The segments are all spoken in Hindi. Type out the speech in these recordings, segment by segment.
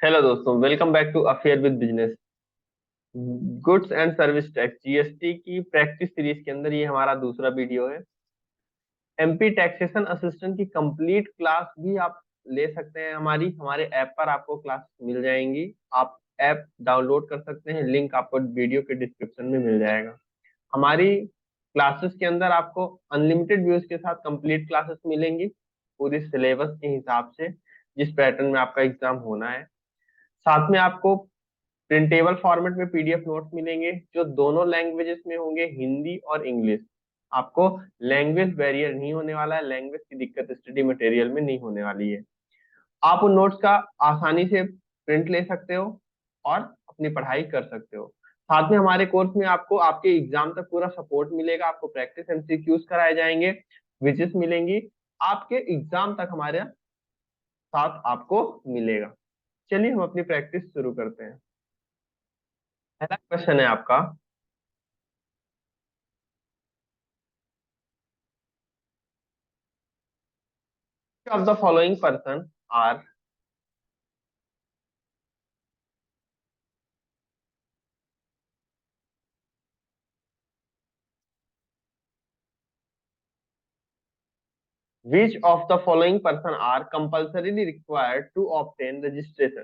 हेलो दोस्तों, welcome back to affair with business. Goods and service tax GST की प्रैक्टिस सीरीज के अंदर ये हमारा दूसरा वीडियो है। एमपी टैक्सेशन असिस्टेंट की कंप्लीट क्लास भी आप ले सकते हैं। हमारी हमारे ऐप पर आपको क्लास मिल जाएंगी। आप ऐप डाउनलोड कर सकते हैं, लिंक आपको वीडियो के डिस्क्रिप्शन में मिल जाएगा। हमारी क्लासेस के अंदर आपको अनलिमिटेड व्यूज के साथ कंप्लीट क्लासेस मिलेंगी, पूरी सिलेबस के हिसाब से, जिस पैटर्न में आपका एग्जाम होना है। साथ में आपको प्रिंटेबल फॉर्मेट में पीडीएफ नोट्स मिलेंगे, जो दोनों लैंग्वेजेस में होंगे, हिंदी और इंग्लिश। आपको लैंग्वेज बैरियर नहीं होने वाला है, लैंग्वेज की दिक्कत स्टडी मटेरियल में नहीं होने वाली है। आप उन नोट्स का आसानी से प्रिंट ले सकते हो और अपनी पढ़ाई कर सकते हो। साथ में हमारे कोर्स में आपको आपके एग्जाम तक पूरा सपोर्ट मिलेगा। आपको प्रैक्टिस एमसीक्यूज कराए जाएंगे, क्विजेस मिलेंगी, आपके एग्जाम तक हमारे साथ आपको मिलेगा। चलिए हम अपनी प्रैक्टिस शुरू करते हैं। पहला क्वेश्चन है आपका, of the following person are which of the following person are compulsorily required to obtain registration?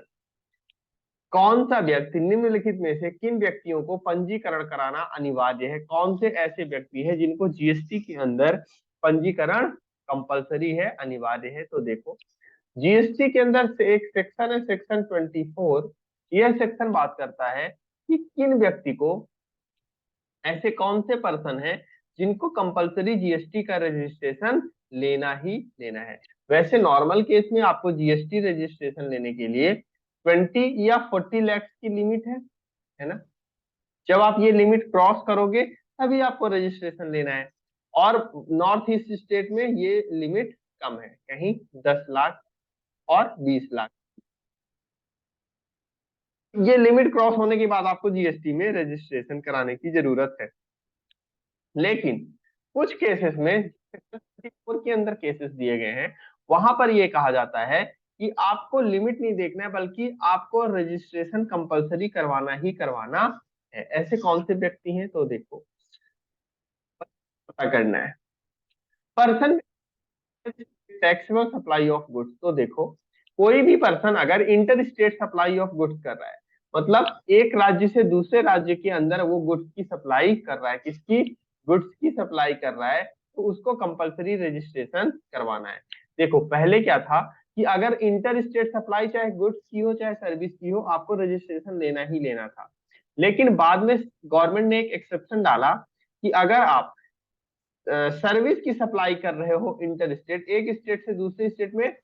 कौन सा व्यक्ति निम्नलिखित में से किन व्यक्तियों को पंजीकरण कराना अनिवार्य है? कौन से ऐसे व्यक्ति हैं जिनको जीएसटी के अंदर पंजीकरण कंपलसरी है, अनिवार्य है? तो देखो, जीएसटी के अंदर से एक सेक्शन है, सेक्शन 24। यह सेक्शन बात करता है कि किन व्यक्ति को, ऐसे कौन से पर्सन हैं जिनको कंपलसरी जीएसटी का रजिस्ट्रेशन लेना ही लेना है। वैसे नॉर्मल केस में आपको जीएसटी रजिस्ट्रेशन लेने के लिए 20 या 40 लाख की लिमिट है ना। जब आप ये लिमिट क्रॉस करोगे तभी आपको रजिस्ट्रेशन लेना है। और नॉर्थ ईस्ट स्टेट में ये लिमिट कम है, कहीं 10 लाख और 20 लाख। ये लिमिट क्रॉस होने के बाद आपको जीएसटी में रजिस्ट्रेशन कराने की जरूरत है। लेकिन कुछ केसेस में सेक्शन 34 के अंदर केसेस दिए गए हैं, वहां पर यह कहा जाता है कि आपको लिमिट नहीं देखना है, बल्कि आपको रजिस्ट्रेशन कंपलसरी करवाना ही करवाना है। ऐसे कौन से व्यक्ति हैं? तो देखो, पता करना है। Person taxable supply of goods. तो देखो, कोई भी पर्सन अगर inter state supply of goods कर रहा है, मतलब एक राज्य से दूसरे राज्य के अंदर वो गुड्स की सप्लाई कर रहा है, किसकी? गुड्स की सप्लाई कर रहा है, तो उसको कंपलसरी रजिस्ट्रेशन करवाना है। देखो, पहले क्या था कि अगर इंटर स्टेट सप्लाई चाहे गुड्स की हो चाहे सर्विस की हो, आपको रजिस्ट्रेशन लेना ही लेना था। लेकिन बाद में गवर्नमेंट ने एक एक्सेप्शन डाला कि अगर आप सर्विस की सप्लाई कर रहे हो, इंटर स्टेट, एक स्टेट से दूसरे स्टेट में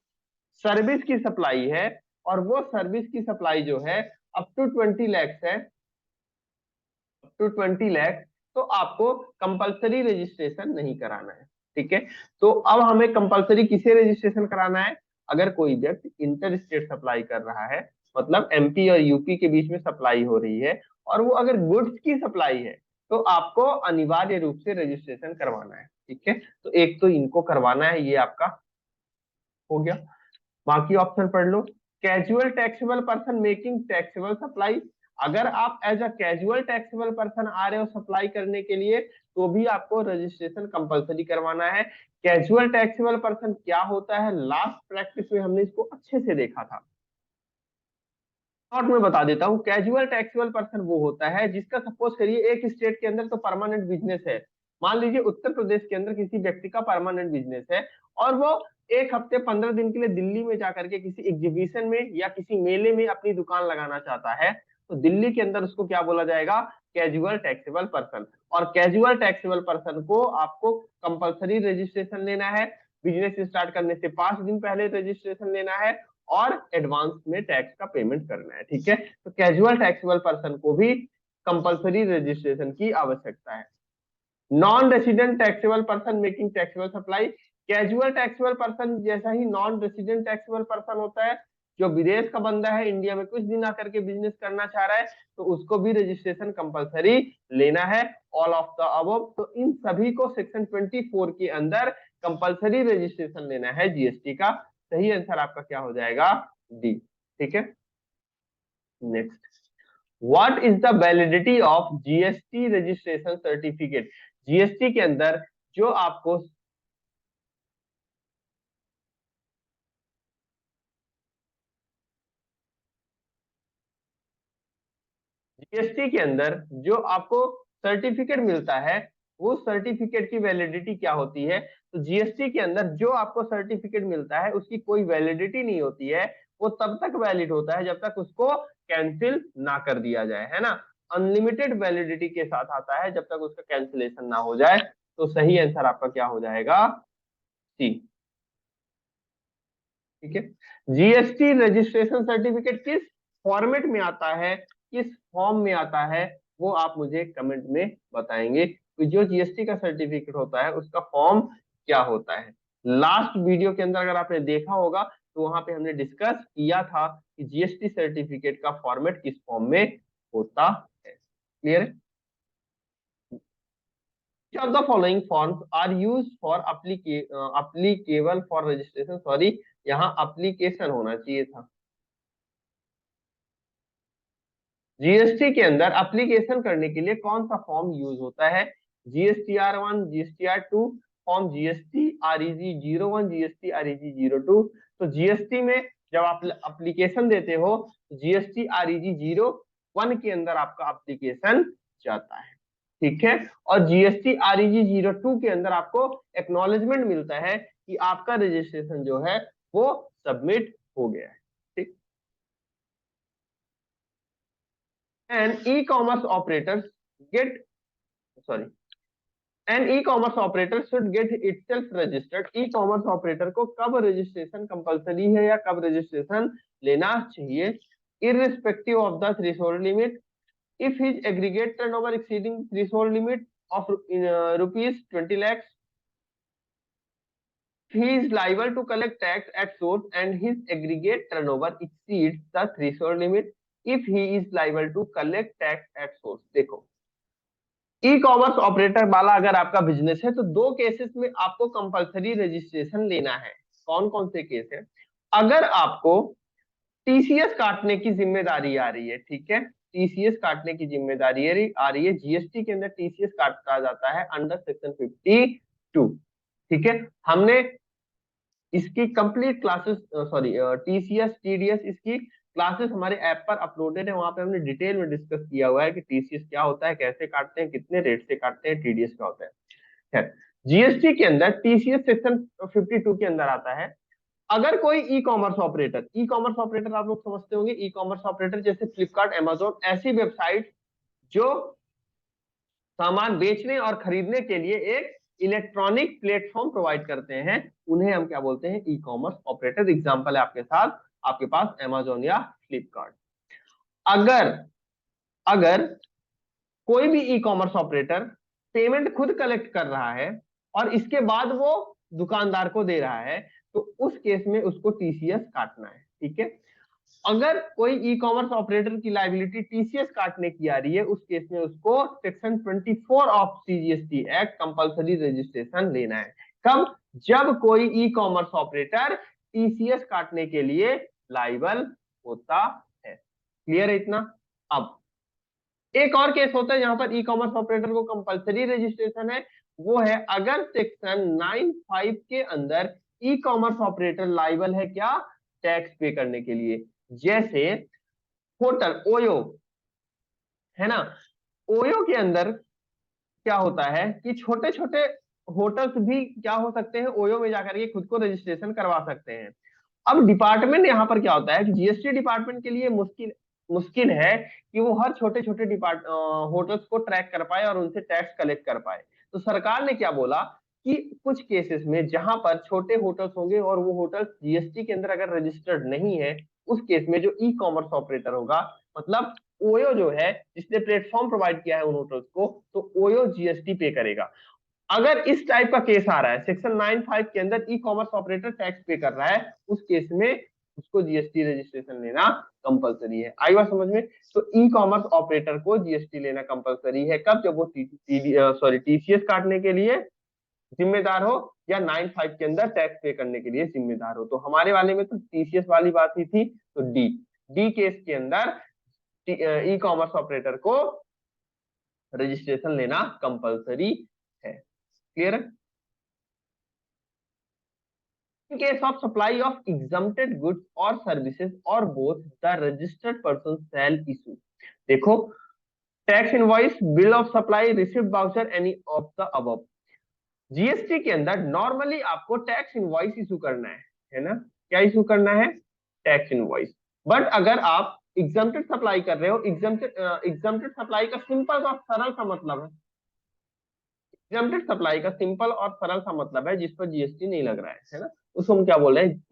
सर्विस की सप्लाई है, और वो सर्विस की सप्लाई जो है अप टू 20 लैक्स है, अप टू 20 लैक्स, तो आपको कंपलसरी रजिस्ट्रेशन नहीं कराना है। ठीक है, तो अब हमें कंपलसरी किसे रजिस्ट्रेशन कराना है? अगर कोई व्यक्ति इंटर स्टेट सप्लाई कर रहा है, मतलब एमपी और यूपी के बीच में सप्लाई हो रही है, और वो अगर गुड्स की सप्लाई है, तो आपको अनिवार्य रूप से रजिस्ट्रेशन करवाना है। ठीक है, तो एक तो इनको करवाना है, ये आपका हो गया। बाकी ऑप्शन पढ़ लो। Casual taxable person making taxable supply. अगर आप as a casual taxable person आ रहे हो सप्लाई करने के लिए, तो भी आपको रजिस्ट्रेशन कंपलसरी करवाना है। कैजुअल टैक्सेबल पर्सन क्या होता है, लास्ट प्रैक्टिस में हमने इसको अच्छे से देखा था। शॉर्ट में बता देता हूँ, कैजुअल टैक्सेबल पर्सन वो होता है जिसका, सपोज करिए, एक स्टेट के अंदर तो परमानेंट बिजनेस है। मान लीजिए उत्तर प्रदेश के अंदर किसी व्यक्ति का परमानेंट बिजनेस है, और वो एक हफ्ते 15 दिन के लिए दिल्ली में जाकर के किसी एग्जीबिशन में या किसी मेले में अपनी दुकान लगाना चाहता है, तो दिल्ली के अंदर उसको क्या बोला जाएगा? Casual taxable person. और कैजुअल टैक्सेबल पर्सन को आपको कंपलसरी रजिस्ट्रेशन लेना है। बिजनेस स्टार्ट करने से 5 दिन पहले रजिस्ट्रेशन लेना है, और एडवांस में टैक्स का पेमेंट करना है। ठीक है, तो कैजुअल टैक्सेबल पर्सन को भी कंपलसरी रजिस्ट्रेशन की आवश्यकता है। Non resident taxable person making taxable supply. Casual taxable person जैसा ही नॉन रेसिडेंट टैक्सेबल पर्सन होता है, जो विदेश का बंदा है, इंडिया में कुछ दिन आकर के बिजनेस करना चाह रहा है, तो उसको भी रजिस्ट्रेशन कंपलसरी लेना है। ऑल ऑफ द अबव, तो इन सभी को सेक्शन 24 के अंदर कंपलसरी रजिस्ट्रेशन लेना है जीएसटी का। सही आंसर आपका क्या हो जाएगा? डी। ठीक है, next, what is the validity of GST registration certificate? GST के अंदर जो आपको जीएसटी के अंदर जो आपको सर्टिफिकेट मिलता है, वो सर्टिफिकेट की वैलिडिटी क्या होती है? तो जीएसटी के अंदर जो आपको सर्टिफिकेट मिलता है उसकी कोई वैलिडिटी नहीं होती है। वो तब तक वैलिड होता है जब तक उसको कैंसिल ना कर दिया जाए, है ना। अनलिमिटेड वैलिडिटी के साथ आता है जब तक उसका कैंसिलेशन ना हो जाए। तो सही आंसर आपका क्या हो जाएगा? सी। ठीक है। जीएसटी रजिस्ट्रेशन सर्टिफिकेट किस फॉर्मेट में आता है, किस फॉर्म में आता है, वो आप मुझे कमेंट में बताएंगे कि जो जीएसटी का सर्टिफिकेट होता है उसका फॉर्म क्या होता है। लास्ट वीडियो के अंदर अगर आपने देखा होगा तो वहां पे हमने डिस्कस किया था कि जीएसटी सर्टिफिकेट का फॉर्मेट किस फॉर्म में होता है। क्लियर है? Which of the following forms are used for applicable for registration? Sorry, यहाँ एप्लीकेशन होना चाहिए था। जीएसटी के अंदर एप्लीकेशन करने के लिए कौन सा फॉर्म यूज होता है? GSTR1, GSTR2, form GSTREG01, GSTREG02। तो जीएसटी में जब आप एप्लीकेशन देते हो तो GSTREG01 के अंदर आपका एप्लीकेशन जाता है। ठीक है। और GSTREG02 के अंदर आपको एक्नॉलेजमेंट मिलता है कि आपका रजिस्ट्रेशन जो है वो सबमिट हो गया है। ठीक। And e commerce operator get sorry an e commerce operator should get itself registered. E commerce operator को कब रजिस्ट्रेशन कंपलसरी है या कब रजिस्ट्रेशन लेना चाहिए? Irrespective of the threshold limit, if his aggregate turnover exceeding threshold limit of rupees 20 lakhs, he is liable to collect tax at source and his aggregate turnover exceeds the threshold limit if he is liable to collect tax at source। देखो, ई कॉमर्स ऑपरेटर वाला अगर आपका बिजनेस है तो दो केसेस में आपको कंपलसरी रजिस्ट्रेशन लेना है। कौन कौन से केस है? अगर आपको टीसीएस काटने की जिम्मेदारी आ रही है, ठीक है, टीसीएस काटने की जिम्मेदारी आ रही है, जीएसटी के अंदर टीसीएस काटा जाता है अंडर सेक्शन 52। ठीक है। हमने इसकी complete classes sorry TCS TDS इसकी क्लासेस हमारे ऐप पर अपलोडेड है। वहां पे हमने डिटेल में डिस्कस किया हुआ है कि टीसीएस क्या होता है, कैसे काटते हैं, कितने रेट से काटते हैं, टीडीएस क्या होता है। खैर, जीएसटी के अंदर टीसीएस सेक्शन 52 के अंदर आता है। अगर कोई ई कॉमर्स ऑपरेटर आप लोग समझते होंगे, ई कॉमर्स ऑपरेटर जैसे फ्लिपकार्ट, अमेजोन, ऐसी वेबसाइट जो सामान बेचने और खरीदने के लिए एक इलेक्ट्रॉनिक प्लेटफॉर्म प्रोवाइड करते हैं, उन्हें हम क्या बोलते हैं? ई कॉमर्स ऑपरेटर। एग्जांपल है आपके साथ, आपके पास अमेजोन या फ्लिपकार्ट। अगर अगर कोई भी ई कॉमर्स ऑपरेटर पेमेंट खुद कलेक्ट कर रहा है और इसके बाद वो दुकानदार को दे रहा है तो उस केस में उसको टीसीएस काटना है। ठीक है। अगर कोई ई कॉमर्स ऑपरेटर की लाइबिलिटी टीसीएस काटने की आ रही है उस केस में उसको section 24 of CGST act compulsory registration लेना है। कब? जब कोई ई कॉमर्स ऑपरेटर टीसीएस काटने के लिए लाइबल होता है। क्लियर है इतना? अब एक और केस होता है जहां पर ई कॉमर्स ऑपरेटर को कंपलसरी रजिस्ट्रेशन है, वो है अगर सेक्शन 95 के अंदर ई कॉमर्स ऑपरेटर लाइबल है क्या? टैक्स पे करने के लिए। जैसे होटल ओयो, है ना, ओयो के अंदर क्या होता है कि छोटे छोटे होटल्स भी क्या हो सकते हैं, ओयो में जाकर के खुद को रजिस्ट्रेशन करवा सकते हैं। अब डिपार्टमेंट यहाँ पर क्या होता है कि जीएसटी डिपार्टमेंट के लिए मुश्किल मुश्किल है कि वो हर छोटे छोटे होटल्स को ट्रैक कर पाए और उनसे टैक्स कलेक्ट कर पाए। तो सरकार ने क्या बोला कि कुछ केसेस में जहां पर छोटे होटल्स होंगे और वो होटल्स जीएसटी के अंदर अगर रजिस्टर्ड नहीं है, उस केस में जो ई कॉमर्स ऑपरेटर होगा, मतलब ओयो जो है जिसने प्लेटफॉर्म प्रोवाइड किया है उन होटल्स को, तो ओयो जीएसटी पे करेगा। अगर इस टाइप का केस आ रहा है सेक्शन 95 के अंदर ई कॉमर्स ऑपरेटर टैक्स पे कर रहा है, उस केस में उसको जीएसटी रजिस्ट्रेशन लेना कंपलसरी है। आई बात समझ में? तो ई कॉमर्स ऑपरेटर को जीएसटी लेना कंपलसरी है। कब? जब वो टीसीएस काटने के लिए जिम्मेदार हो या 95 के अंदर टैक्स पे करने के लिए जिम्मेदार हो। तो हमारे वाले में तो टीसीएस वाली बात ही थी। तो डी डी केस के अंदर ई कॉमर्स ऑपरेटर को रजिस्ट्रेशन लेना कंपलसरी है। क्लियर है? In case of supply of exempted goods or services or both, the registered person shall issue. देखो, tax invoice, bill of supply, receipt voucher, any of the above. GST के अंदर नॉर्मली आपको टैक्स इनवॉइस इशू करना है ना? क्या इशू करना है? Tax invoice. बट अगर आप एग्जम्प्टेड सप्लाई कर रहे हो, एग्जम्प्टेड सप्लाई का सिंपल और सरल सा मतलब है, एग्जम्प्टेड सप्लाई का सिंपल और सरल सा मतलब है जिस पर जीएसटी नहीं लग रहा है ना? उसको हम क्या बोल रहे हैं?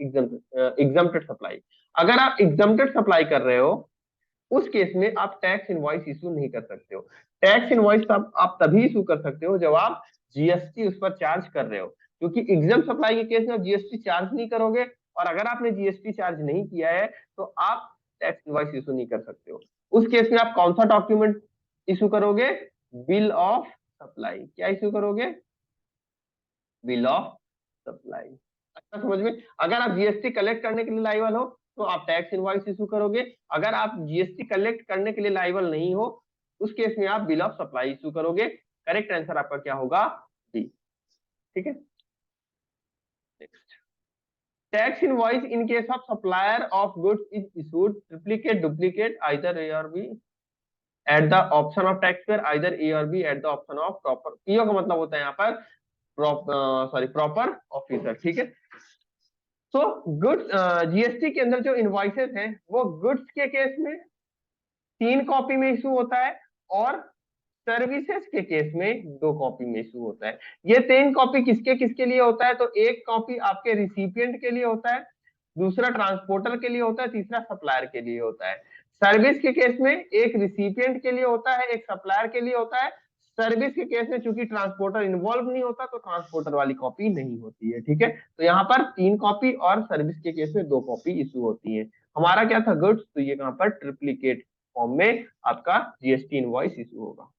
Exempted supply. अगर आप एग्जम्प्टेड सप्लाई कर रहे हो, उस केस में आप टैक्स इनवॉइस इशू नहीं कर सकते हो। टैक्स इनवॉइस आप तभी इशू कर सकते हो जब आप जीएसटी उस पर चार्ज कर रहे हो, क्योंकि एग्जाम सप्लाई के केस में आप जीएसटी चार्ज नहीं करोगे, और अगर आपने जीएसटी चार्ज नहीं किया है तो आप टैक्स इनवॉइस इशू नहीं कर सकते हो। उस केस में आप कौन सा डॉक्यूमेंट इशू करोगे? Bill of supply. क्या इशू करोगे? Bill of supply. अच्छा समझ में? अगर आप जीएसटी कलेक्ट करने के लिए लायबल हो तो आप टैक्स इनवॉइस इशू करोगे। अगर आप जीएसटी कलेक्ट करने के लिए लायबल नहीं हो, उस केस में आप बिल ऑफ सप्लाई इशू करोगे। करेक्ट आंसर आपका क्या होगा? डी। ठीक है, next. Tax invoice in case of supplier of goods is issued triplicate duplicate either A or B at the option of taxpayer, either A or B at the option of proper. PO का मतलब होता है यहाँ पर प्रॉपर ऑफिसर। ठीक है, तो गुड्स, जीएसटी के अंदर जो इनवॉइसेस हैं वो गुड्स के केस में 3 कॉपी में इशू होता है, और सर्विसेज के केस में 2 कॉपी में इशू होता है। ये 3 कॉपी किसके किसके लिए होता है? तो एक कॉपी आपके रिसिपिएंट के लिए होता है, दूसरा ट्रांसपोर्टर के लिए होता है, तीसरा सप्लायर के लिए होता है। सर्विस के केस में एक रिसिपिएंट के लिए होता है, एक सप्लायर के लिए होता है। सर्विस के केस में चूंकि ट्रांसपोर्टर इन्वॉल्व नहीं होता तो ट्रांसपोर्टर वाली कॉपी नहीं होती है। ठीक है, तो यहाँ पर 3 कॉपी, और सर्विस के केस में 2 कॉपी इशू होती है। हमारा क्या था? गुड्स, तो ये कहां पर ट्रिप्लीकेट फॉर्म में आपका जीएसटी इनवॉइस इशू होगा।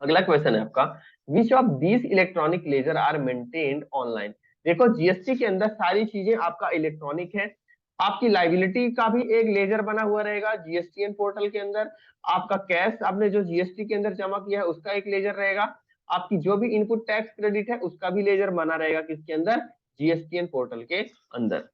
अगला क्वेश्चन है आपका, which of these electronic ledger are maintained online. देखो, जीएसटी के अंदर सारी चीजें आपका इलेक्ट्रॉनिक है। आपकी लाइबिलिटी का भी एक लेजर बना हुआ रहेगा जीएसटीएन पोर्टल के अंदर। आपका कैश आपने जो जीएसटी के अंदर जमा किया है उसका एक लेजर रहेगा। आपकी जो भी इनपुट टैक्स क्रेडिट है उसका भी लेजर बना रहेगा किसके अंदर? जीएसटीएन पोर्टल के अंदर।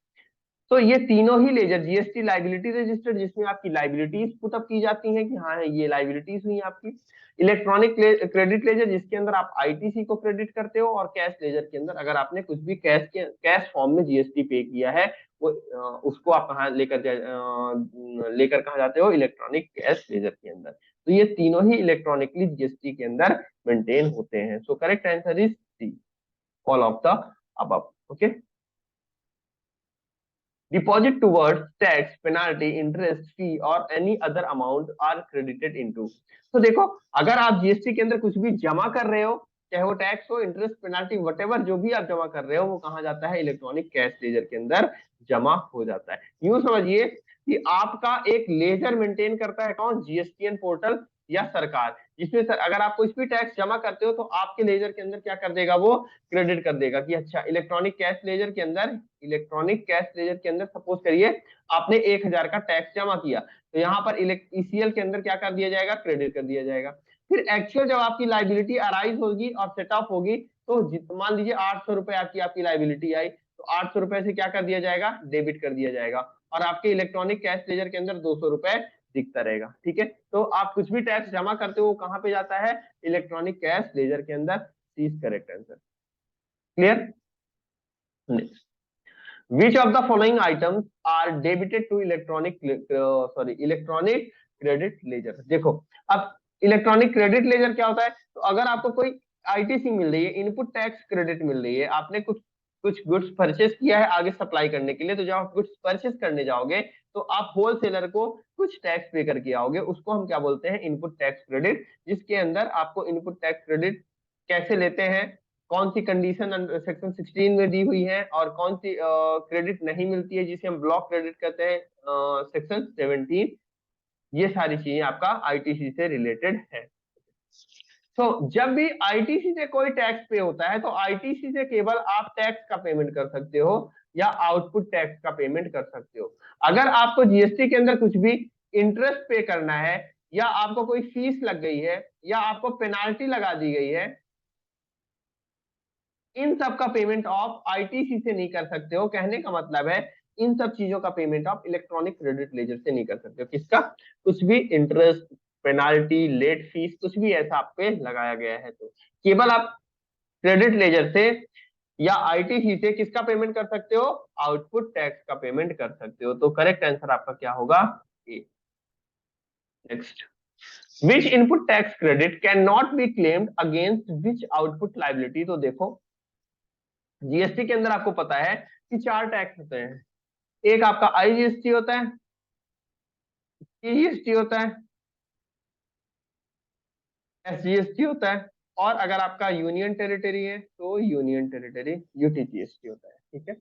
तो ये तीनों ही लेजर, जीएसटी लाइबिलिटी रजिस्टर जिसमें आपकी लाइबिलिटीज पुटअप की जाती हैं कि हाँ ये लाइबिलिटीज हुई आपकी, इलेक्ट्रॉनिक क्रेडिट लेजर जिसके अंदर आप आईटीसी को क्रेडिट करते हो, और कैश लेजर के अंदर अगर आपने कुछ भी कैश फॉर्म में जीएसटी पे किया है वो उसको आप कहाँ लेकर कहाँ जाते हो? इलेक्ट्रॉनिक कैश लेजर के अंदर। तो ये तीनों ही इलेक्ट्रॉनिकली जीएसटी के अंदर मेंटेन होते हैं। So correct answer is C, all of the above. Okay, deposit towards tax, penalty, interest, fee or any other amount are credited into। तो देखो, अगर आप जीएसटी के अंदर कुछ भी जमा कर रहे हो, चाहे वो टैक्स हो, इंटरेस्ट, पेनाल्टी, वटेवर जो भी आप जमा कर रहे हो, वो कहाँ जाता है? इलेक्ट्रॉनिक कैश लेजर के अंदर जमा हो जाता है। यूं समझिए कि आपका एक लेजर मेंटेन करता है कौन? जीएसटीएन पोर्टल या सरकार, जिसमें सर अगर आप कुछ भी टैक्स जमा करते हो तो आपके लेजर के अंदर क्या कर देगा? वो क्रेडिट कर देगा कि अच्छा इलेक्ट्रॉनिक कैश लेजर के अंदर, इलेक्ट्रॉनिक कैश लेजर के अंदर सपोज करिए आपने 1000 का टैक्स जमा किया, तो यहाँ पर ईसीएल के अंदर क्या कर दिया जाएगा? क्रेडिट कर दिया जाएगा। फिर एक्चुअल जब आपकी लाइबिलिटी अराइज होगी और सेट ऑफ होगी, तो मान लीजिए 800 रुपए आपकी लाइबिलिटी आई, तो 800 रुपए से क्या कर दिया जाएगा? डेबिट कर दिया जाएगा, और आपके इलेक्ट्रॉनिक कैश लेजर के अंदर 200 रुपए दिखता रहेगा। ठीक है, तो आप कुछ भी टैक्स जमा करते हो कहां पे जाता है? इलेक्ट्रॉनिक कैश लेजर के अंदर। C is correct answer. Clear? Next, which of the following items are debited to electronic credit ledger. देखो, अब इलेक्ट्रॉनिक क्रेडिट लेजर क्या होता है? तो अगर आपको कोई आईटीसी मिल रही है, इनपुट टैक्स क्रेडिट मिल रही है, आपने कुछ कुछ गुड्स परचेस किया है आगे सप्लाई करने के लिए, तो जब आप गुड्स परचेस करने जाओगे तो आप होलसेलर को कुछ टैक्स पे करके आओगे, उसको हम क्या बोलते हैं? इनपुट टैक्स क्रेडिट, जिसके अंदर आपको इनपुट टैक्स क्रेडिट कैसे लेते हैं, कौन सी कंडीशन सेक्शन 16 में दी हुई है, और कौन सी क्रेडिट नहीं मिलती है जिसे हम ब्लॉक क्रेडिट कहते हैं सेक्शन 17। ये सारी चीजें आपका आईटीसी से रिलेटेड है। तो जब भी आईटीसी से कोई टैक्स पे होता है तो आईटीसी से केवल आप टैक्स का पेमेंट कर सकते हो या आउटपुट टैक्स का पेमेंट कर सकते हो। अगर आपको जीएसटी के अंदर कुछ भी इंटरेस्ट पे करना है, या आपको कोई फीस लग गई है, या आपको पेनाल्टी लगा दी गई है, इन सब का पेमेंट आप आईटीसी से नहीं कर सकते हो। कहने का मतलब है इन सब चीजों का पेमेंट आप इलेक्ट्रॉनिक क्रेडिट लेजर से नहीं कर सकते हो। किसका? कुछ भी इंटरेस्ट, पेनाल्टी, लेट फीस, कुछ भी ऐसा आप पे लगाया गया है तो केवल आप क्रेडिट लेजर से या आईटीसी से किसका पेमेंट कर सकते हो? आउटपुट टैक्स का पेमेंट कर सकते हो। तो करेक्ट आंसर आपका क्या होगा? A. Next, which input tax credit can not be claimed against which output liability. तो देखो जीएसटी के अंदर आपको पता है कि चार टैक्स होते हैं। एक आपका आईजीएसटी होता है, सीजीएसटी होता है, एसजीएसटी होता है, और अगर आपका यूनियन टेरिटरी है तो यूनियन टेरिटरी यूटीजीएसटी होता है। ठीक है,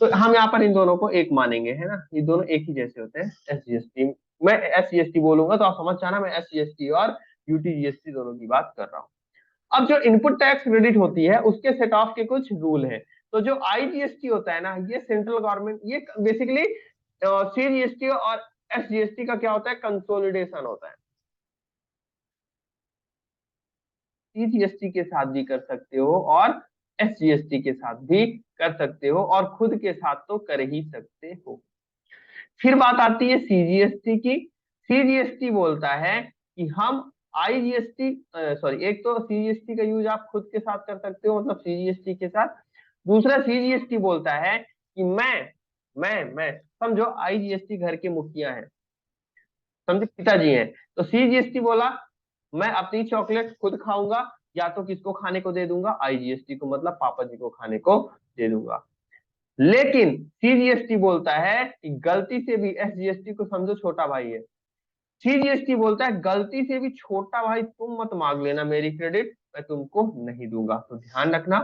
तो हम यहाँ पर इन दोनों को एक मानेंगे, है ना, ये दोनों एक ही जैसे होते हैं। एसजीएसटी, मैं एसजीएसटी बोलूंगा तो आप समझ जाना मैं एसजीएसटी और यूटीजीएसटी दोनों की बात कर रहा हूँ। अब जो इनपुट टैक्स क्रेडिट होती है उसके सेट ऑफ के कुछ रूल हैं। तो जो आईजीएसटी होता है ना, ये सेंट्रल गवर्नमेंट, ये बेसिकली सीजीएसटी और एसजीएसटी का क्या होता है? कंसोलिडेशन होता है। सीजीएसटी के साथ भी कर सकते हो और एसजीएसटी के साथ भी कर सकते हो, और खुद के साथ तो कर ही सकते हो। फिर बात आती है सीजीएसटी की। सीजीएसटी बोलता है कि हम आईजीएसटी, सॉरी, एक तो सीजीएसटी का यूज आप खुद के साथ कर सकते हो, मतलब सीजीएसटी के साथ। दूसरा सीजीएसटी बोलता है कि मैं समझो आईजीएसटी घर के मुखिया है, समझे, पिताजी हैं, तो सीजीएसटी बोला मैं अपनी चॉकलेट खुद खाऊंगा, या तो किसको खाने को दे दूंगा? आईजीएसटी को, मतलब पापा जी को खाने को दे दूंगा। लेकिन सीजीएसटी बोलता है कि गलती से भी, एसजीएसटी को समझो छोटा भाई है, सीजीएसटी बोलता है गलती से भी छोटा भाई तुम मत मांग लेना मेरी क्रेडिट, मैं तुमको नहीं दूंगा। तो ध्यान रखना,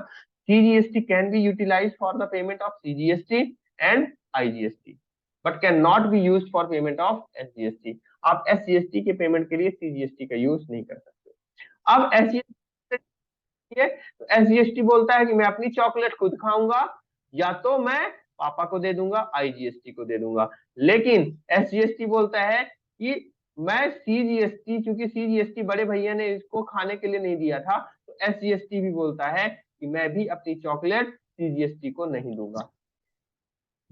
CGST can be utilize for the payment of CGST and IGST, but can not be use for payment of SGST. आप एसजीएसटी के पेमेंट के लिए सीजीएसटी का यूज नहीं कर सकते। अब एसजीएसटी है, तो एसजीएसटी बोलता है कि मैं अपनी चॉकलेट खुद खाऊंगा, या तो मैं पापा को दे दूंगा, आईजीएसटी को दे दूंगा। लेकिन एसजीएसटी बोलता है कि मैं सीजीएसटी, क्योंकि सीजीएसटी बड़े भैया ने इसको खाने के लिए नहीं दिया था, तो एसजीएसटी भी बोलता है कि मैं भी अपनी चॉकलेट सीजीएसटी को नहीं दूंगा।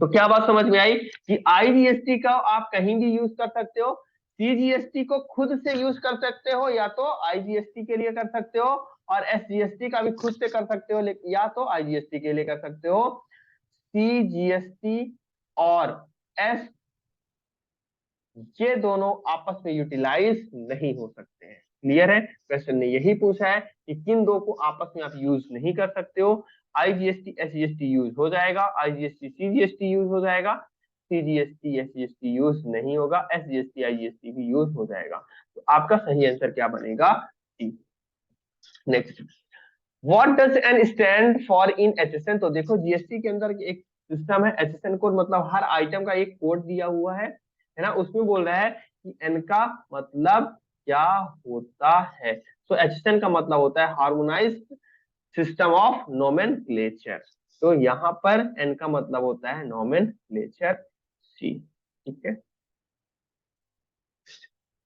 तो क्या बात समझ में आई कि आईजीएसटी का आप कहीं भी यूज कर सकते हो, सीजीएसटी को खुद से यूज कर सकते हो, या तो आईजीएसटी के लिए कर सकते हो, और एसजीएसटी का भी खुद से कर सकते हो, या तो आईजीएसटी के लिए कर सकते हो। सीजीएसटी और एस, ये दोनों आपस में यूटिलाइज नहीं हो सकते हैं। क्लियर है? क्वेश्चन ने यही पूछा है कि किन दो को आपस में आप यूज नहीं कर सकते हो। आईजीएसटी एसजीएसटी यूज हो जाएगा, आईजीएसटी सीजीएसटी यूज हो जाएगा, सीजीएसटी एसजीएसटी यूज नहीं होगा, एसजीएसटी आईजीएसटी भी यूज हो जाएगा। तो आपका सही आंसर क्या बनेगा? D. Next, what does N stand for in HSN. तो देखो जीएसटी के अंदर एक सिस्टम है एचएसएन कोड, मतलब हर आइटम का एक कोड दिया हुआ है ना, उसमें बोल रहा है कि एन का मतलब क्या होता है। तो एचएसएन का मतलब होता है हार्मोनाइज्ड सिस्टम ऑफ नोमेनक्लेचर। तो यहाँ पर एन का मतलब होता है नोमेनक्लेचर सी। ठीक है,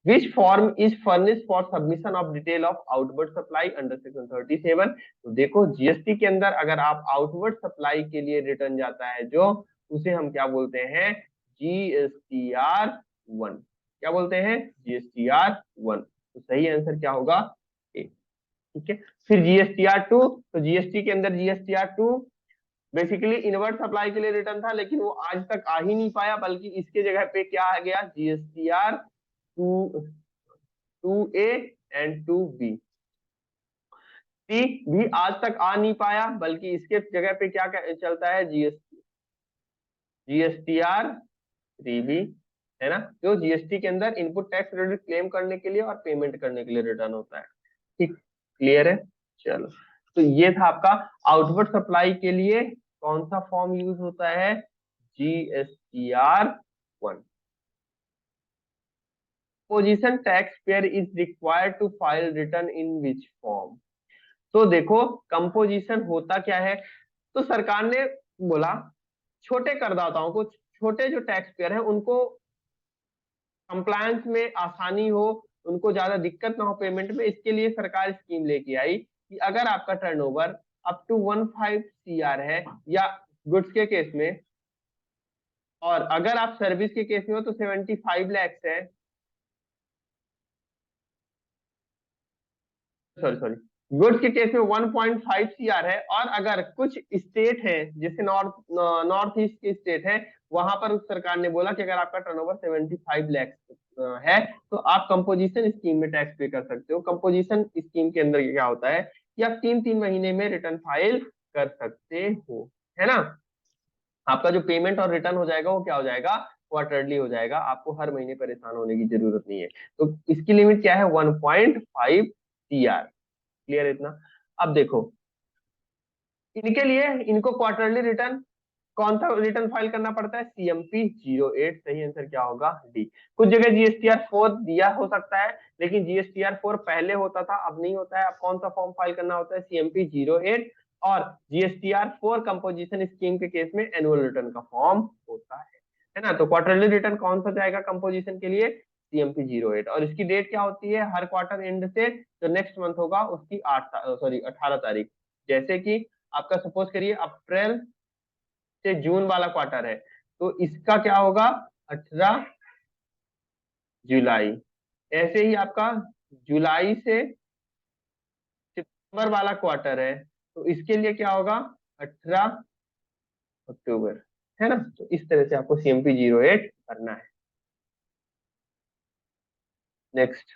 which form is furnished for submission of detail of outward supply under section 37। तो देखो जीएसटी के अंदर अगर आप आउटवर्ड सप्लाई के लिए रिटर्न जाता है जो, उसे हम क्या बोलते हैं? जीएसटीआर 1। क्या बोलते हैं? जीएसटीआर 1। तो सही आंसर क्या होगा? ए। ठीक है, फिर जीएसटीआर 2। तो जीएसटी के अंदर जीएसटीआर 2 बेसिकली इनवर्ट सप्लाई के लिए रिटर्न था, लेकिन वो आज तक आ ही नहीं पाया, बल्कि इसके जगह पे क्या आ गया? GSTR 2A and 2B। सी भी आज तक आ नहीं पाया, बल्कि इसके जगह पे क्या चलता है? जीएसटीआर 3B, है ना, जो जीएसटी के अंदर इनपुट टैक्स क्रेडिट क्लेम करने के लिए और पेमेंट करने के लिए रिटर्न होता है। ठीक, क्लियर है? चलो, तो ये था आपका आउटवर्ड सप्लाई के लिए कौन सा फॉर्म यूज होता है? GSTR 1। Position tax payer is required to file return in which form. तो देखो कंपोजिशन होता क्या है, तो सरकार ने बोला छोटे करदाताओं को, छोटे जो टैक्स पेयर है उनको कंप्लायंस में आसानी हो, उनको ज्यादा दिक्कत ना हो पेमेंट में, इसके लिए सरकार स्कीम लेके आई कि अगर आपका टर्नओवर अप टू 15 CR है या गुड्स के केस में, और अगर आप सर्विस के केस में हो तो 75 lakhs है, सॉरी सॉरी, गुड्स के केस में 1.5 CR है, और अगर कुछ स्टेट है जैसे नॉर्थ ईस्ट के स्टेट है, वहां पर उस सरकार ने बोला कि अगर आपका टर्नओवर 75 lakhs है तो आप कंपोजिशन स्कीम में टैक्स पे कर सकते हो। कंपोजिशन स्कीम के अंदर क्या होता है कि आप 3-3 महीने में रिटर्न फाइल कर सकते हो, है ना। आपका जो पेमेंट और रिटर्न हो जाएगा वो क्या हो जाएगा, क्वार्टरली हो जाएगा, आपको हर महीने परेशान होने की जरूरत नहीं है। तो इसकी लिमिट क्या है, 1.5 CR। क्लियर है इतना। अब देखो, इनके लिए इनको क्वार्टरली रिटर्न, कौन सा रिटर्न फाइल करना पड़ता है, CMP 08। सही आंसर क्या होगा, डी। कुछ जगह GSTR 4 दिया हो सकता है, लेकिन GSTR 4 पहले होता था, अब नहीं होता है। अब कौन सा फॉर्म फाइल करना होता है, CMP 08। और GSTR 4 कंपोजिशन स्कीम के केस में एनुअल रिटर्न का फॉर्म होता है ना। तो क्वार्टरली रिटर्न कौन सा जाएगा कंपोजिशन के लिए, CMP 08। और इसकी डेट क्या होती है, हर क्वार्टर एंड से जो नेक्स्ट मंथ होगा उसकी 18 तारीख। जैसे कि आपका सपोज करिए अप्रैल से जून वाला क्वार्टर है, तो इसका क्या होगा, 18 जुलाई। ऐसे ही आपका जुलाई से सितंबर वाला क्वार्टर है, तो इसके लिए क्या होगा, 18 अक्टूबर, है ना। तो इस तरह से आपको CMP 08 करना है। Next,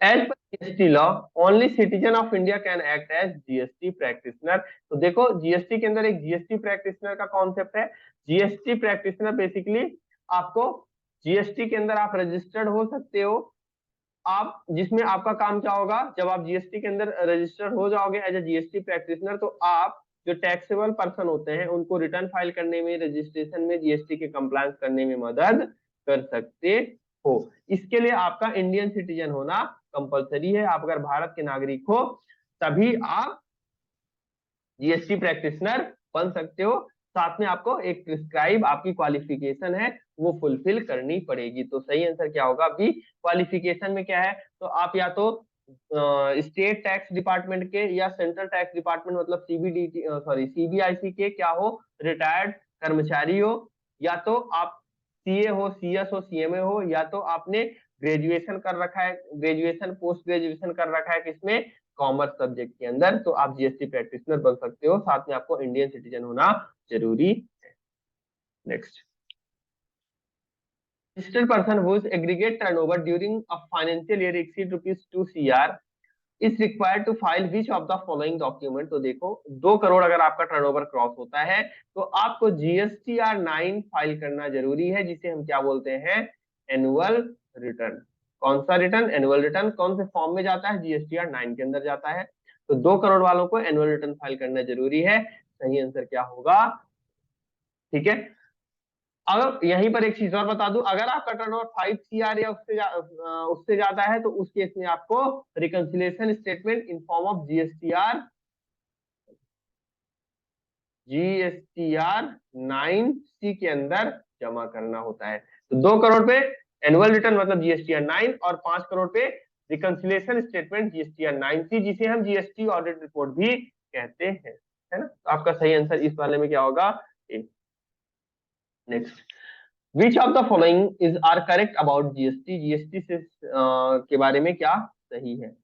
as per GST law only citizen of India can act as GST practitioner. तो देखो, जीएसटी के अंदर एक GST प्रैक्टिशनर का कॉन्सेप्ट है। GST प्रैक्टिशनर बेसिकली आपको, जीएसटी के अंदर आप रजिस्टर्ड हो सकते हो। आप जिसमें आपका काम क्या होगा, जब आप जीएसटी के अंदर रजिस्टर्ड हो जाओगे एज ए जीएसटी प्रैक्टिशनर, तो आप जो टैक्सेबल पर्सन होते हैं उनको रिटर्न फाइल करने में, रजिस्ट्रेशन में, जीएसटी के कंप्लायंस करने में मदद कर सकते हो। इसके लिए आपका इंडियन सिटीजन होना कंपलसरी है। आप अगर भारत के नागरिक हो तभी आप जीएसटी प्रैक्टिशनर बन सकते हो। साथ में आपको एक प्रिस्क्राइब आपकी क्वालिफिकेशन है वो फुलफिल करनी पड़ेगी। तो सही आंसर क्या होगा, अभी क्वालिफिकेशन में क्या है, तो आप या तो स्टेट टैक्स डिपार्टमेंट के या सेंट्रल टैक्स डिपार्टमेंट मतलब सीबीडीटी सॉरी सीबीआईसी के क्या हो, रिटायर्ड कर्मचारी हो, या तो आप सीए हो, सीएस हो, सीएमए हो, या तो आपने ग्रेजुएशन कर रखा है, ग्रेजुएशन पोस्ट ग्रेजुएशन कर रखा है किसमें, कॉमर्स सब्जेक्ट के अंदर, तो आप जीएसटी प्रैक्टिशनर बन सकते हो। साथ में आपको इंडियन सिटीजन होना जरूरी है। Next, registered person whose aggregate turnover during a financial year exceed ₹2 CR is required to file which of the following document। तो देखो, 2 करोड़ अगर आपका टर्नओवर क्रॉस होता है तो आपको GSTR 9 फाइल करना जरूरी है, जिसे हम क्या बोलते हैं, एनुअल रिटर्न। कौन सा रिटर्न, एनुअल रिटर्न। कौन से फॉर्म में जाता है, GSTR 9 के अंदर जाता है। तो 2 करोड़ वालों को एनुअल रिटर्न फाइल करना जरूरी है। सही आंसर क्या होगा, ठीक है। अगर यहीं पर एक चीज और बता दूं, अगर आपका टर्नओवर 5 CR या उससे ज्यादा है तो उस केस में आपको reconciliation statement in form of GSTR 9C के अंदर जमा करना होता है। तो 2 करोड़ पे एनुअल रिटर्न मतलब GSTR 9, और 5 करोड़ पे रिकंसिलिएशन स्टेटमेंट GSTR 9C, जिसे हम जीएसटी ऑडिट रिपोर्ट भी कहते हैं, है ना। तो आपका सही आंसर इस वाले में क्या होगा, A. Next, which of the following is are correct about GST. GST से के बारे में क्या सही है,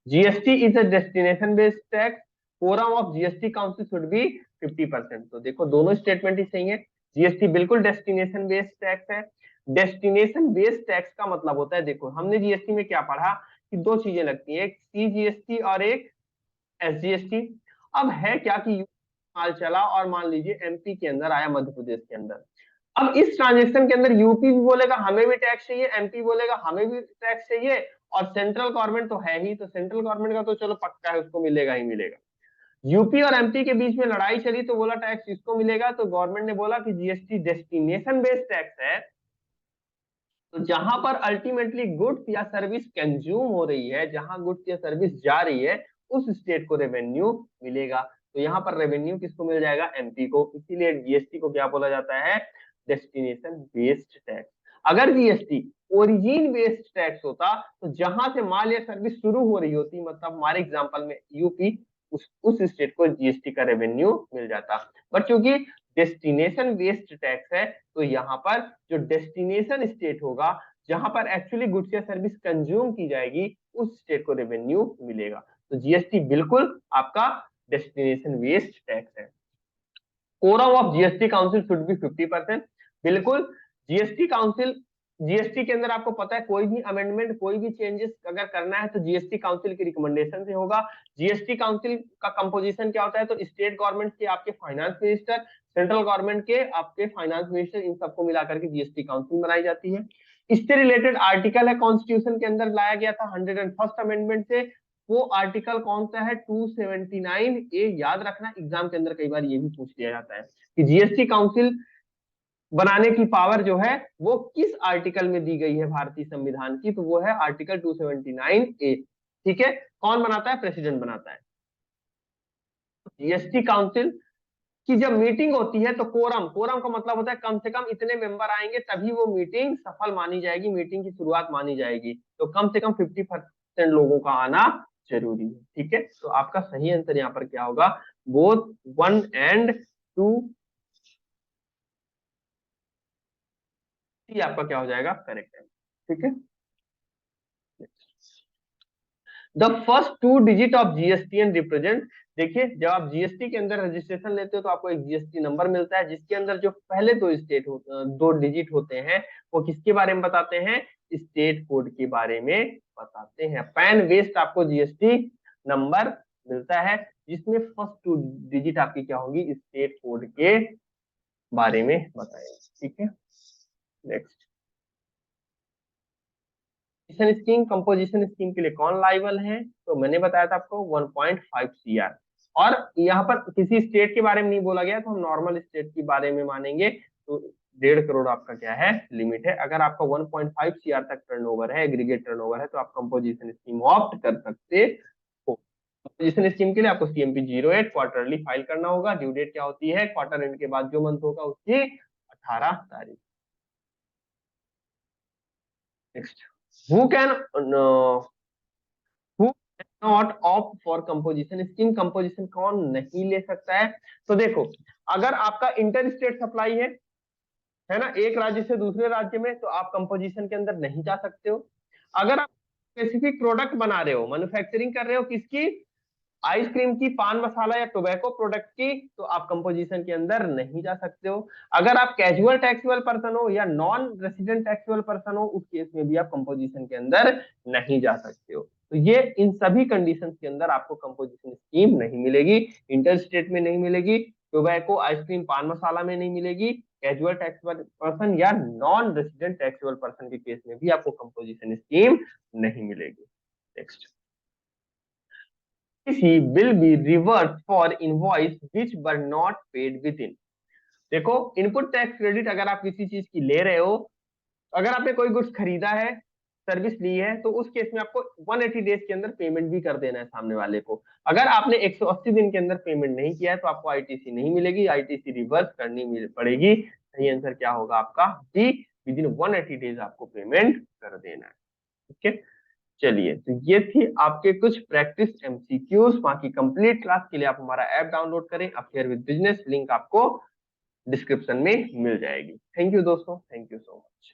GST is a destination based tax, quorum of GST council should be 50%। तो देखो, दोनों स्टेटमेंट ही सही है। जीएसटी बिल्कुल डेस्टिनेशन बेस्ड टैक्स है। डेस्टिनेशन बेस्ड टैक्स का मतलब होता है, देखो हमने जीएसटी में क्या पढ़ा कि 2 चीजें लगती है, एक सीजीएसटी और एक एसजीएसटी। अब है क्या कि माल चला और मान लीजिए एमपी के अंदर आया, मध्य प्रदेश के अंदर। अब इस ट्रांजेक्शन के अंदर यूपी भी बोलेगा हमें भी टैक्स चाहिए, एमपी बोलेगा हमें भी टैक्स चाहिए, और सेंट्रल गवर्नमेंट तो है ही, तो सेंट्रल गवर्नमेंट का तो चलो पक्का है, उसको मिलेगा ही मिलेगा। यूपी और एमपी के बीच में लड़ाई चली तो बोला टैक्स इसको मिलेगा, तो गवर्नमेंट ने बोला कि जीएसटी डेस्टिनेशन बेस्ड टैक्स है, तो जहां पर अल्टीमेटली गुड्स या सर्विस कंज्यूम हो रही है, जहां गुड्स या सर्विस जा रही है, उस स्टेट को रेवेन्यू मिलेगा। तो यहाँ पर रेवेन्यू किसको मिल जाएगा, एमपी को। इसीलिए जीएसटी को क्या बोला जाता है, डेस्टिनेशन बेस्ड टैक्स। अगर जीएसटी ओरिजिन बेस्ड टैक्स होता, तो जहां से माल या सर्विस शुरू हो रही होती, मतलब हमारे एग्जांपल में यूपी, उस स्टेट को जीएसटी का रेवेन्यू मिल जाता। बट चूंकि डेस्टिनेशन बेस्ड टैक्स है, तो यहाँ पर जो डेस्टिनेशन स्टेट होगा, जहां पर एक्चुअली गुड्स या सर्विस कंज्यूम की जाएगी, उस स्टेट को रेवेन्यू मिलेगा। तो जीएसटी बिल्कुल आपका डेस्टिनेशन बेस्ड टैक्स है। Quorum of GST council should be 50%। बिल्कुल, जीएसटी काउंसिल, जीएसटी के अंदर आपको पता है कोई भी अमेंडमेंट, कोई भी चेंजेस अगर करना है तो जीएसटी काउंसिल की रिकमेंडेशन से होगा। जीएसटी काउंसिल का कंपोजिशन क्या होता है, तो स्टेट गवर्नमेंट के आपके फाइनेंस मिनिस्टर, सेंट्रल गवर्नमेंट के आपके फाइनेंस मिनिस्टर, इन सबको मिलाकर के जीएसटी काउंसिल बनाई जाती है। इससे रिलेटेड आर्टिकल है कॉन्स्टिट्यूशन के अंदर लाया गया था 101st अमेंडमेंट से। वो आर्टिकल कौन सा है, 279 ए। याद रखना, एग्जाम के अंदर कई बार ये भी पूछ लिया जाता है कि जीएसटी काउंसिल बनाने की पावर जो है वो किस आर्टिकल में दी गई है भारतीय संविधान की, तो वो है आर्टिकल 279 ए। ठीक है, कौन बनाता है, प्रेसिडेंट बनाता है। जीएसटी काउंसिल की जब मीटिंग होती है तो कोरम, कोरम का मतलब होता है कम से कम इतने मेंबर आएंगे तभी वो मीटिंग सफल मानी जाएगी, मीटिंग की शुरुआत मानी जाएगी। तो कम से कम 50% लोगों का आना जरूरी है। ठीक है, तो आपका सही आंसर यहाँ पर क्या होगा, बोथ 1 एंड 2, आपका क्या हो जाएगा, करेक्ट है। ठीक है, the first 2 digit of GSTN represent. देखिए, जब आप जीएसटी के अंदर रजिस्ट्रेशन लेते हो तो आपको एक जीएसटी नंबर मिलता है, जिसके अंदर जो पहले 2 डिजिट होते हैं वो किसके बारे में बताते हैं, स्टेट कोड के बारे में बताते हैं। पैन बेस्ड आपको जीएसटी नंबर मिलता है, जिसमें फर्स्ट 2 डिजिट आपकी क्या होगी, स्टेट कोड के बारे में बताएंगे। ठीक है, नेक्स्ट, स्कीम, कंपोजिशन स्कीम के लिए कौन लाइबल है, तो मैंने बताया था आपको 1.5 सीआर। और यहाँ पर किसी स्टेट के बारे में नहीं बोला गया, तो हम नॉर्मल स्टेट के बारे में मानेंगे। तो 1.5 करोड़ आपका क्या है, लिमिट है। अगर आपका 1.5 सीआर तक टर्नओवर है, एग्रीगेट टर्नओवर है, तो आप कंपोजिशन स्कीम ऑप्ट कर सकते हो। कंपोजिशन स्कीम के लिए आपको सीएमपी 08 क्वार्टरली फाइल करना होगा। ड्यू डेट क्या होती है, क्वार्टर एंड के बाद जो मंथ होगा उसकी 18 तारीख। Next, who can not opt for composition scheme, composition कौन नहीं ले सकता है, तो देखो, अगर आपका इंटर स्टेट सप्लाई है ना, एक राज्य से दूसरे राज्य में, तो आप कंपोजिशन के अंदर नहीं जा सकते हो। अगर आप स्पेसिफिक प्रोडक्ट बना रहे हो, मैन्युफैक्चरिंग कर रहे हो, किसकी, आइसक्रीम की, पान मसाला या टोबैको प्रोडक्ट की, तो आप कंपोजिशन के अंदर नहीं जा सकते हो। अगर आप कैजुअल टैक्सेबल पर्सन हो या नॉन रेसिडेंट टैक्सेबल पर्सन हो, उस केस में भी आप कंपोजिशन के अंदर नहीं जा सकते हो। तो ये इन सभी कंडीशंस के अंदर आपको कंपोजिशन स्कीम नहीं मिलेगी, इंटर स्टेट में नहीं मिलेगी, टोबैको, आइसक्रीम, पान मसाला में नहीं मिलेगी, कैजुअल टैक्सेबल पर्सन या नॉन रेसिडेंट टैक्सेबल पर्सन के केस में भी आपको कंपोजिशन स्कीम नहीं मिलेगी। Next, he will be reversed for invoice which were not paid within। देखो, इनपुट टैक्स क्रेडिट अगर आप किसी चीज की ले रहे हो, अगर आपने कोई गुड्स खरीदा है, सर्विस ली है, तो उस केस में आपको 180 डेज के अंदर पेमेंट भी कर देना है सामने वाले को। अगर आपने 180 दिन के अंदर पेमेंट नहीं किया है तो आपको आईटीसी नहीं मिलेगी, आईटीसी रिवर्स करनी पड़ेगी। सही आंसर क्या होगा आपका, डी, विद इन 180 डेज आपको पेमेंट कर देना है। ठीक है, चलिए, तो ये थी आपके कुछ प्रैक्टिस एमसीक्यूज। बाकी कंप्लीट क्लास के लिए आप हमारा ऐप डाउनलोड करें, अफेयर विद बिजनेस, लिंक आपको डिस्क्रिप्शन में मिल जाएगी। थैंक यू दोस्तों, थैंक यू सो मच।